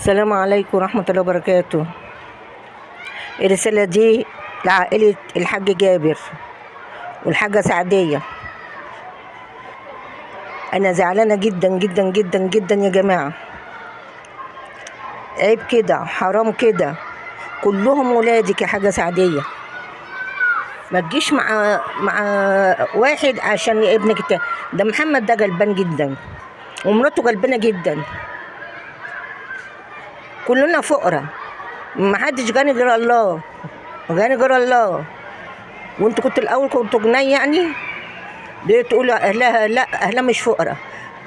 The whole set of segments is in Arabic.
السلام عليكم ورحمة الله وبركاته. الرسالة دي لعائلة الحاج جابر والحاجة سعدية. أنا زعلانة جدا جدا جدا جدا يا جماعة، عيب كده، حرام كده، كلهم ولادك يا حاجة سعدية. ما تجيش مع واحد عشان ابنك ده محمد ده غلبان جدا ومراته غلبانة جدا، كلنا فقراء، ما حدش غني غير الله، غني غير الله. وانتوا كنتوا الاول كنتوا جنيه يعني، ليه تقولوا اهلها؟ لا، اهلها مش فقراء،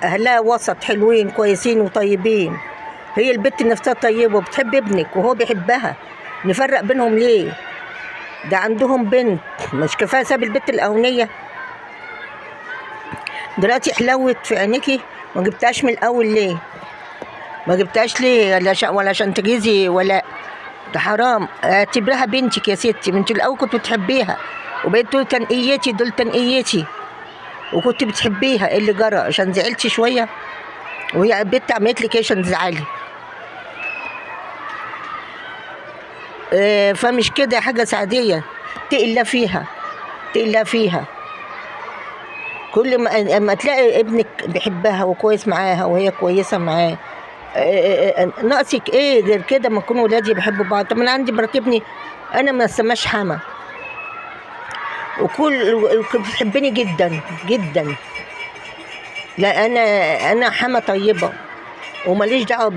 اهلها وسط، حلوين كويسين وطيبين. هي البت نفسها طيبه وبتحب ابنك وهو بيحبها، نفرق بينهم ليه؟ ده عندهم بنت، مش كفايه ساب البت الاولانيه؟ دلوقتي حلوت في عينيكي، ما جبتهاش من الاول ليه؟ ما جبتهاش ليه؟ ولا عشان تجيزي ولا؟ ده حرام. اعتبرها بنتك يا ستي، انت الاول كنت بتحبيها وبقيت تقولي تنقيتي، دول تنقيتي، وكنت بتحبيها. ايه اللي جرى؟ عشان زعلتي شويه؟ وهي البت عملت لك ايه عشان تزعلي؟ فمش كده حاجه سعديه، تقلى فيها، تقلى فيها. كل ما تلاقي ابنك بيحبها وكويس معاها وهي كويسه معاه، ناقصك ايه غير كده؟ ما يكونوا ولادي بيحبوا بعض. طب انا عندي مرات ابني انا ما اسماش حما، وكل بتحبني جدا جدا. لا، انا حما طيبه وماليش دعوه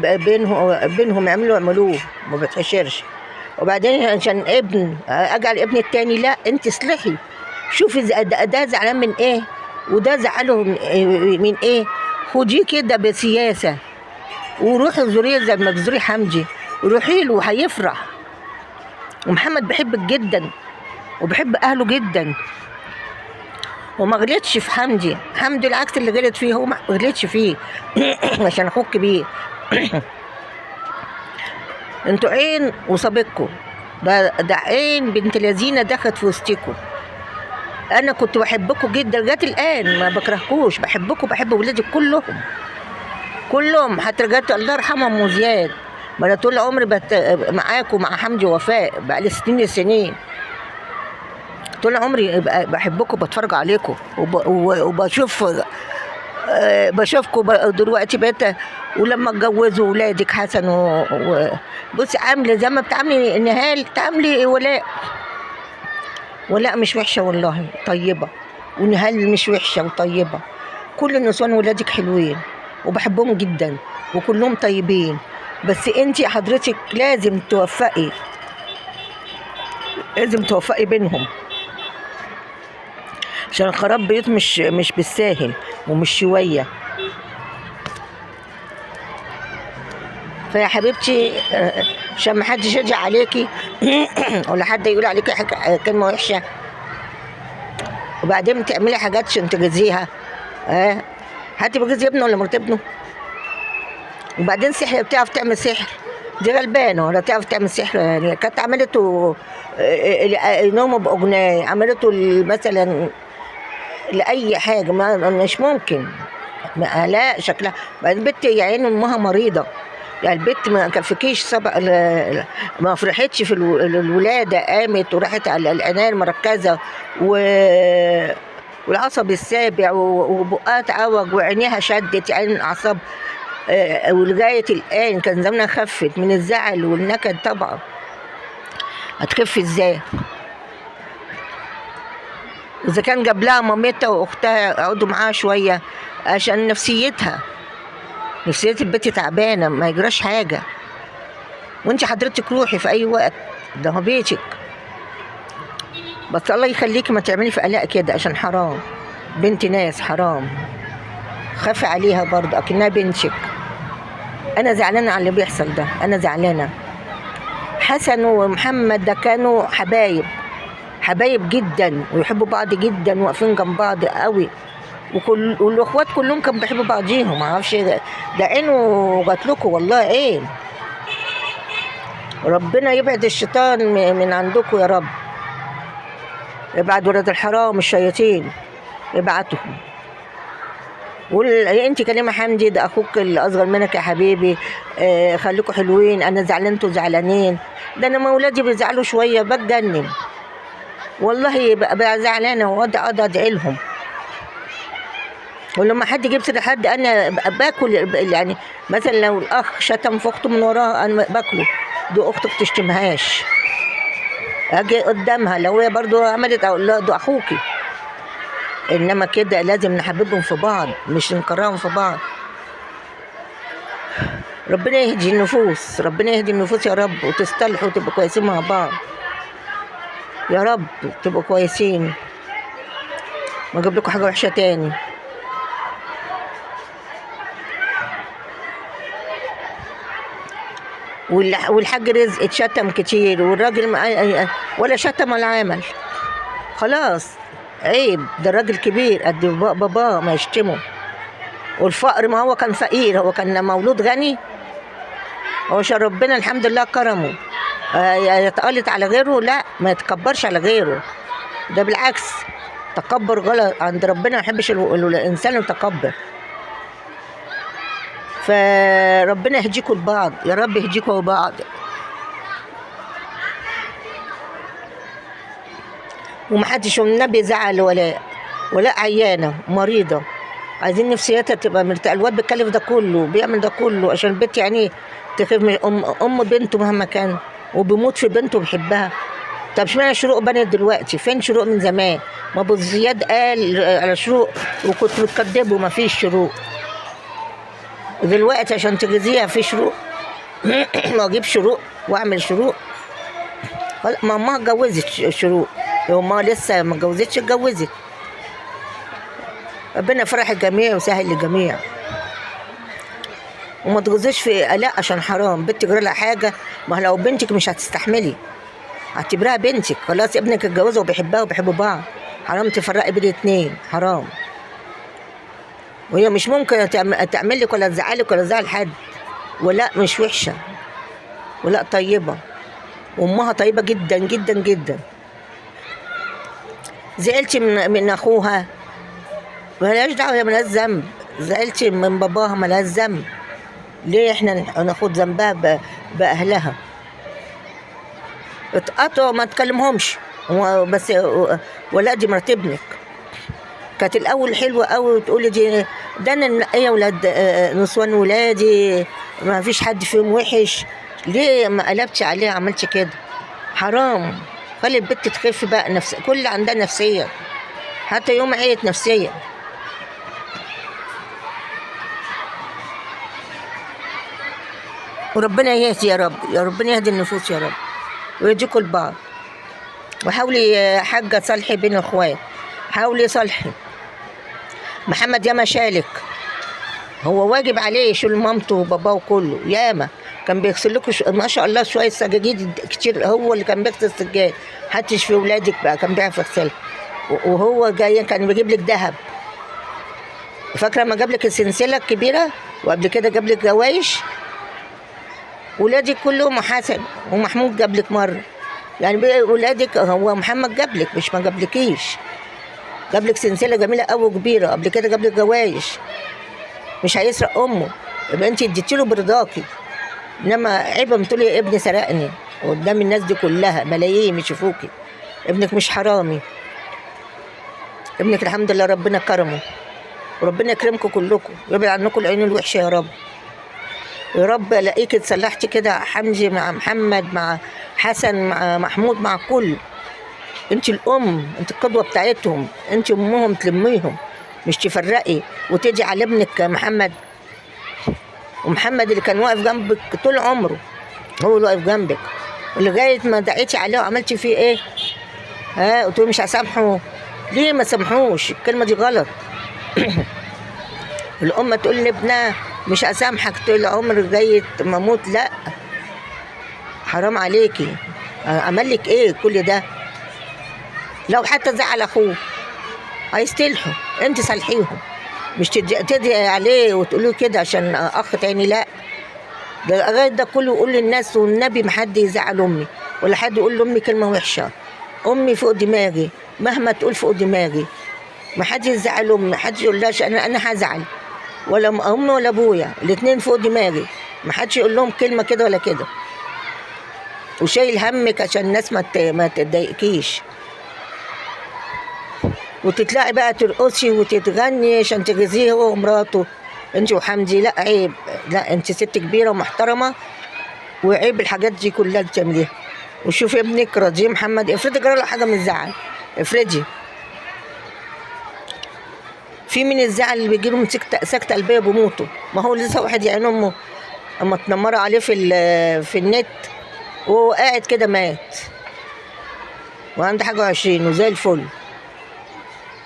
بينهم يعملوه، ما بتحشرش. وبعدين عشان اجعل ابني التاني، لا، انت اصلحي، شوفي ده زعلان من ايه وده زعله من ايه، خديه كده بسياسه وروحي زوريه زي ما تزوري حمدي، روحي له هيفرح. ومحمد بيحبك جدا وبيحب اهله جدا، وما غلطش في حمدي العكس اللي غلط فيه، هو ما غلطش فيه عشان اخوك كبير. انتوا عين وصابتكم، ده عين بنت لذينه دخلت في وسطكم. انا كنت بحبكم جدا لغايه الان، ما بكرهكوش، بحبكم، بحب ولادي كلهم، حتى رجعت الله يرحمهم وزياد. ما انا طول عمري معاكم، مع حمدي ووفاء، بقالي سنين، طول عمري بحبكم، بتفرج عليكم بشوفكم دلوقتي بقيت. ولما اتجوزوا ولادك حسن بصي عامله زي ما بتعاملي نهال تعاملي ولاء مش وحشه والله، طيبه، ونهال مش وحشه وطيبه. كل النسوان ولادك حلوين وبحبهم جدا وكلهم طيبين، بس انتي حضرتك لازم توفقي بينهم، عشان خراب بيوت مش بالساهل ومش شويه. فيا حبيبتي، عشان ما حدش يرجع عليكي ولا حد يقول عليكي كلمه وحشه، وبعدين تعملي حاجات عشان تجازيها. هاتي بجوز ابنه ولا مرات ابنه. وبعدين سحر، بتعرف تعمل سحر؟ دي غلبانه ولا تعرف تعمل سحر؟ يعني كانت عملته نومه باغنيه، عملته مثلا لاي حاجه، مش ممكن. لا شكلها البت يا عين امها مريضه، يعني البت ما كفكيش سبق، ما فرحتش في الولاده، قامت وراحت على العنايه المركزه والعصب السابع وبقها اتعوج وعينيها شدت، عين الاعصاب. ولغايه الان كان زمانها خفت من الزعل والنكد. طبعا هتخف ازاي؟ اذا كان جاب لها مامتها واختها يقعدوا معاها شويه عشان نفسيه البت تعبانه، ما يجراش حاجه. وانت حضرتك روحي في اي وقت، ده هو بيتك، بس الله يخليكي ما تعملي في قلق كده، عشان حرام، بنت ناس حرام. خافي عليها برضه اكنها بنتك. انا زعلانه على اللي بيحصل ده، انا زعلانه. حسن ومحمد ده كانوا حبايب جدا ويحبوا بعض جدا، واقفين جنب بعض قوي، والاخوات كلهم كانوا بيحبوا بعضيهم. ما اعرفش، ده عينه جات لكم والله عين. ربنا يبعد الشيطان من عندكم يا رب، يبعد ولاد الحرام الشياطين، يبعتهم انت كريمه حمدي ده اخوك الاصغر منك يا حبيبي، خليكوا حلوين، انا زعلان انتوا زعلانين. ده انا اولادي بيزعلوا شويه بتجنن والله، بقى زعلانه واقعد ادعي لهم. ولما حد يجيب سيره حد انا باكل، يعني مثلا لو الاخ شتم في اخته من وراها انا باكله، دي اختك تشتمهاش، اجي قدامها لو هي برضو عملت اقول لها ده اخوكي. انما كده لازم نحببهم في بعض مش نكرههم في بعض. ربنا يهدي النفوس، ربنا يهدي النفوس يا رب، وتصطلحوا وتبقوا كويسين مع بعض يا رب، تبقوا كويسين، ما اجيب لكم حاجه وحشه تاني. والحاج رزق اتشتم كتير، والراجل ولا شتم ولا عمل، خلاص عيب، ده الراجل كبير قد باباه ما يشتمه. والفقر ما هو كان فقير، هو كان مولود غني، هو عشان ربنا الحمد لله كرمه. يتقلط على غيره، لا ما يتكبرش على غيره، ده بالعكس تكبر غلط عند ربنا، ما يحبش الانسان يتكبر. فربنا يهديكم لبعض يا رب، يهديكم لبعض. ومحدش والنبي زعل ولا عيانه مريضه، عايزين نفسيتها تبقى مرتاحه. الواد بيتكلف ده كله، بيعمل ده كله عشان البنت يعني تخاف من ام بنته مهما كان، وبيموت في بنته وبيحبها. طب اشمعنى شروق بنت دلوقتي؟ فين شروق من زمان؟ ما ابو زياد قال على شروق وكنت بتكدبه ما فيش شروق، ودلوقتي عشان تجزيها في شروق ما اجيب شروق واعمل شروق. ماما اتجوزت شروق، ماما لسه ما اتجوزتش، اتجوزت. ربنا فرح الجميع وسهل للجميع، وما تجوزيش في قلق عشان حرام. بنتك جرى لها حاجه، ما لو بنتك مش هتستحملي اعتبرها بنتك، خلاص ابنك اتجوزها وبيحبها وبيحبوا بعض، حرام تفرقي بين اتنين، حرام. وهي مش ممكن تعمل لك ولا تزعلك ولا تزعل حد، ولا مش وحشه، ولا طيبه، وامها طيبه جدا جدا جدا. زعلتي من اخوها ملهاش دعوه، هي ملهاش ذنب. زعلتي من باباها ملهاش ذنب، ليه احنا ناخد ذنبها باهلها؟ اتقطعوا ما تكلمهمش بس. ولا دي مرات ابنك كانت الاول حلوه قوي، وتقولي ده انا منقيه ولاد نسوان ولادي ما فيش حد فيهم وحش، ليه ما قلبتش عليها عملتش كده؟ حرام. خلي البت تخف بقى، نفس كل عندها نفسيه، حتى يوم عيت نفسيه. وربنا يهدي يا رب، يا ربنا يهدي النفوس يا رب، ويهديكوا لبعض. وحاولي يا حاجه صالحي بين اخوات، حاولي صالحي. محمد ياما شالك، هو واجب عليه يشيل مامته وباباه وكله، ياما كان بيغسل لكم ما شاء الله شويه سجاجيد كتير، هو اللي كان بيغسل السجاد، حتىش في ولادك بقى كان بيعرف يغسلها. وهو جاي كان بيجيب لك ذهب، فاكره ما جاب لك السلسله الكبيره، وقبل كده جاب لك جوايش. ولادك كلهم حسن ومحمود جاب لك مره، يعني ولادك هو محمد جاب لك مش ما جابلكيش، جاب لك سلسله جميله قوي كبيره، قبل كده جاب لك جوايش. مش هيسرق امه، يبقى انت اديتي له برضاكي. انما عيب ما تقولي ابني سرقني قدام الناس دي كلها ملايين يشوفوكي. ابنك مش حرامي، ابنك الحمد لله ربنا كرمه، وربنا يكرمكم كلكم، ويبعد عنكم العين الوحشه يا رب. يا رب الاقيك اتصلحتي كده، حمزي مع محمد مع حسن مع محمود مع كل. انت الام، انت القدوه بتاعتهم، انت امهم تلميهم، مش تفرقي وتدي على ابنك محمد. ومحمد اللي كان واقف جنبك طول عمره هو اللي واقف جنبك، ولغايه ما دعيتي عليه وعملتي فيه ايه؟ قلت له مش هسامحه. ليه ما سامحوش؟ الكلمه دي غلط. الام تقول لابنها مش هسامحك طول عمرك لغايه ما اموت، لا حرام عليكي، عمل لك ايه كل ده؟ لو حتى زعل اخوه هيستلحوا، انت صالحيهم، مش تدعي عليه وتقولوا كده عشان اخ تاني، لا. ده لغايه ده كله يقول للناس والنبي ما حد يزعل امي، ولا حد يقول لامي كلمه وحشه. امي فوق دماغي، مهما تقول فوق دماغي، ما حد يزعل امي، ما حد يقول لهاش انا هزعل، ولا امي ولا ابويا، الاتنين فوق دماغي، محدش يقول لهم كلمه كده ولا كده، وشايل همك عشان الناس ما تضايقكيش، وتطلعي بقى ترقصي وتتغني عشان تجازيه هو ومراته انت وحمدي. لا عيب، لا انت ست كبيره ومحترمه، وعيب الحاجات دي كلها اللي بتعمليها. وشوفي ابنك رضيه محمد، افرضي جرى له حاجه من الزعل، افرضي في من الزعل اللي بيجيله من سكتة قلبيه بيموتوا. ما هو لسه واحد يعني امه اما تنمر عليه في النت وهو قاعد كده مات، وعنده حاجه 20 وزي الفل.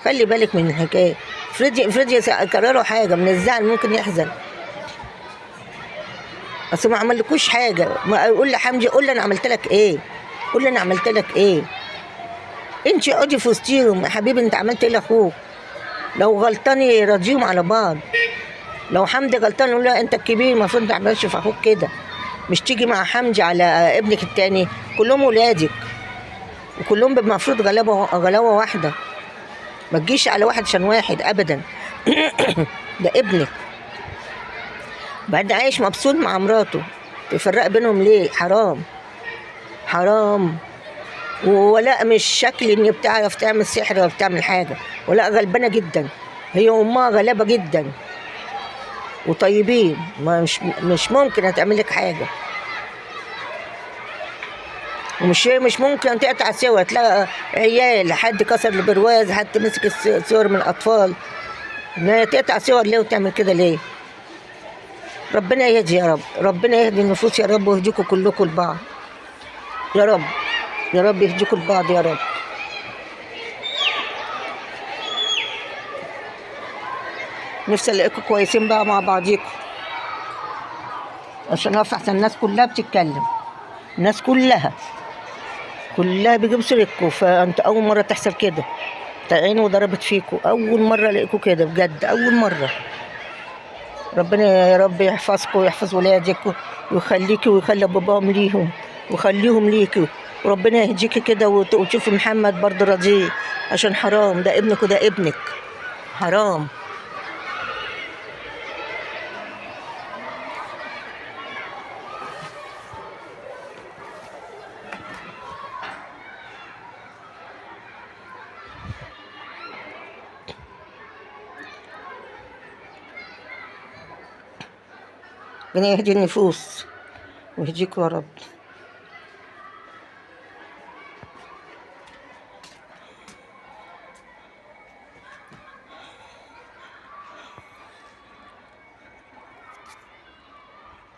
خلي بالك من الحكايه. افرضي كرروا حاجه من الزعل ممكن يحزن. اصل ما عملكوش حاجه، ما يقول لحمدي قول لي انا عملت لك ايه، قول لي انا عملت لك ايه. انت اقعدي في وسطيهم يا حبيبي، انت عملت ايه لاخوك؟ لو غلطان يراضيهم على بعض. لو حمدي غلطان يقول له انت الكبير المفروض ما تعملش في اخوك كده، مش تيجي مع حمدي على ابنك التاني. كلهم ولادك وكلهم المفروض غلاوه واحده، ما تجيش على واحد عشان واحد ابدا. ده ابنك، بعد عايش مبسوط مع مراته، تفرق بينهم ليه؟ حرام حرام. ولا مش شكل ان بتعرف تعمل سحر ولا بتعمل حاجه، ولا غلبانه جدا، هي امها غلابه جدا وطيبين، مش ممكن هتعمل لك حاجه. مش ممكن تقطع صور، تلاقي عيال حد كسر البرواز، حد مسك الصور من الاطفال، انها تقطع صور ليه وتعمل كده ليه؟ ربنا يهدي يا رب، ربنا يهدي النفوس يا رب، ويهديكم كلكم لبعض يا رب، يا رب يهديكم لبعض يا رب. نفسي الاقيكم كويسين بقى مع بعضيكم، عشان احسن. الناس كلها بتتكلم، الناس كلها بيجيبوا سيرتكم، فانت اول مره تحصل كده، عيني وضربت فيكم، اول مره الاقيكم كده بجد، اول مره. ربنا يا رب يحفظكم ويحفظ ولادك ويخليكي ويخلي باباهم ليهم ويخليهم ليكي، وربنا يهديكي كده وتشوفي محمد برضه راضيه، عشان حرام، ده ابنك وده ابنك، حرام. ربنا يهدي النفوس ويهديكم يا رب.